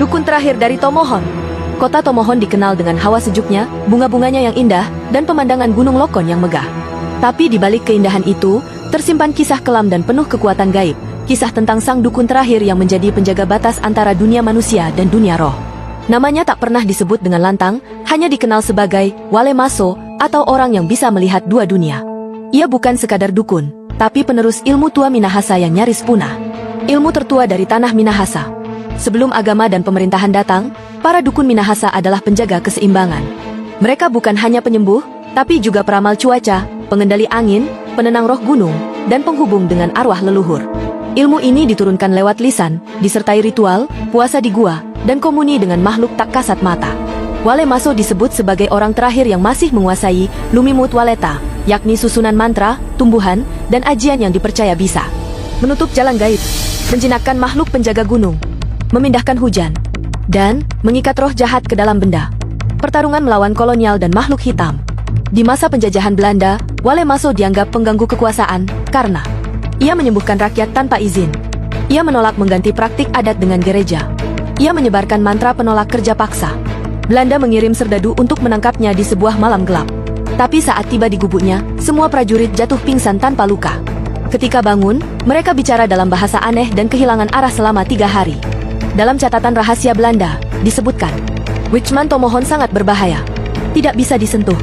Dukun terakhir dari Tomohon. Kota Tomohon dikenal dengan hawa sejuknya, bunga-bunganya yang indah, dan pemandangan Gunung Lokon yang megah. Tapi di balik keindahan itu, tersimpan kisah kelam dan penuh kekuatan gaib. Kisah tentang sang dukun terakhir yang menjadi penjaga batas antara dunia manusia dan dunia roh. Namanya tak pernah disebut dengan lantang, hanya dikenal sebagai Wale Maso, atau orang yang bisa melihat dua dunia. Ia bukan sekadar dukun, tapi penerus ilmu tua Minahasa yang nyaris punah. Ilmu tertua dari tanah Minahasa. Sebelum agama dan pemerintahan datang, para dukun Minahasa adalah penjaga keseimbangan. Mereka bukan hanya penyembuh, tapi juga peramal cuaca, pengendali angin, penenang roh gunung, dan penghubung dengan arwah leluhur. Ilmu ini diturunkan lewat lisan, disertai ritual, puasa di gua, dan komuni dengan makhluk tak kasat mata. Wale Maso disebut sebagai orang terakhir yang masih menguasai Lumimut Waleta, yakni susunan mantra, tumbuhan, dan ajian yang dipercaya bisa menutup jalan gaib, menjinakkan makhluk penjaga gunung, memindahkan hujan, dan mengikat roh jahat ke dalam benda. Pertarungan melawan kolonial dan makhluk hitam. Di masa penjajahan Belanda, Wale Maso dianggap pengganggu kekuasaan karena ia menyembuhkan rakyat tanpa izin. Ia menolak mengganti praktik adat dengan gereja. Ia menyebarkan mantra penolak kerja paksa. Belanda mengirim serdadu untuk menangkapnya di sebuah malam gelap. Tapi saat tiba di gubuknya, semua prajurit jatuh pingsan tanpa luka. Ketika bangun, mereka bicara dalam bahasa aneh dan kehilangan arah selama 3 hari. Dalam catatan rahasia Belanda, disebutkan, Witchman Tomohon sangat berbahaya. Tidak bisa disentuh.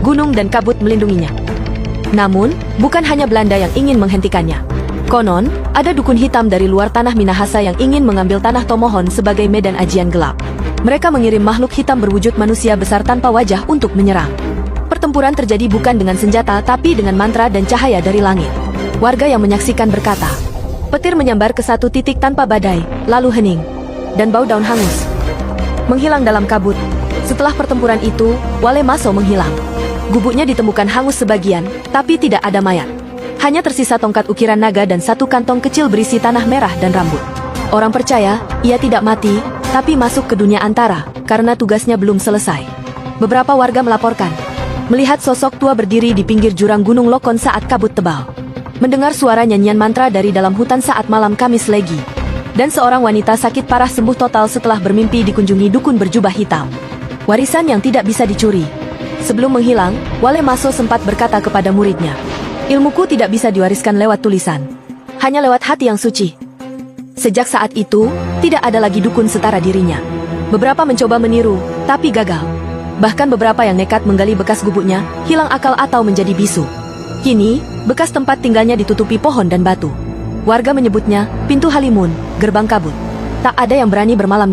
Gunung dan kabut melindunginya. Namun, bukan hanya Belanda yang ingin menghentikannya. Konon, ada dukun hitam dari luar tanah Minahasa yang ingin mengambil tanah Tomohon sebagai medan ajian gelap. Mereka mengirim makhluk hitam berwujud manusia besar tanpa wajah untuk menyerang. Pertempuran terjadi bukan dengan senjata tapi dengan mantra dan cahaya dari langit. Warga yang menyaksikan berkata, petir menyambar ke satu titik tanpa badai, lalu hening, dan bau daun hangus menghilang dalam kabut. Setelah pertempuran itu, Wale Maso menghilang. Gubuknya ditemukan hangus sebagian, tapi tidak ada mayat. Hanya tersisa tongkat ukiran naga dan satu kantong kecil berisi tanah merah dan rambut. Orang percaya, ia tidak mati, tapi masuk ke dunia antara, karena tugasnya belum selesai. Beberapa warga melaporkan melihat sosok tua berdiri di pinggir jurang Gunung Lokon saat kabut tebal. Mendengar suara nyanyian mantra dari dalam hutan saat malam Kamis Legi. Dan seorang wanita sakit parah sembuh total setelah bermimpi dikunjungi dukun berjubah hitam. Warisan yang tidak bisa dicuri. Sebelum menghilang, Wale Maso sempat berkata kepada muridnya, ilmuku tidak bisa diwariskan lewat tulisan, hanya lewat hati yang suci. Sejak saat itu, tidak ada lagi dukun setara dirinya. Beberapa mencoba meniru, tapi gagal. Bahkan beberapa yang nekat menggali bekas gubuknya, hilang akal atau menjadi bisu. Kini, bekas tempat tinggalnya ditutupi pohon dan batu. Warga menyebutnya, pintu Halimun, gerbang kabut. Tak ada yang berani bermalam di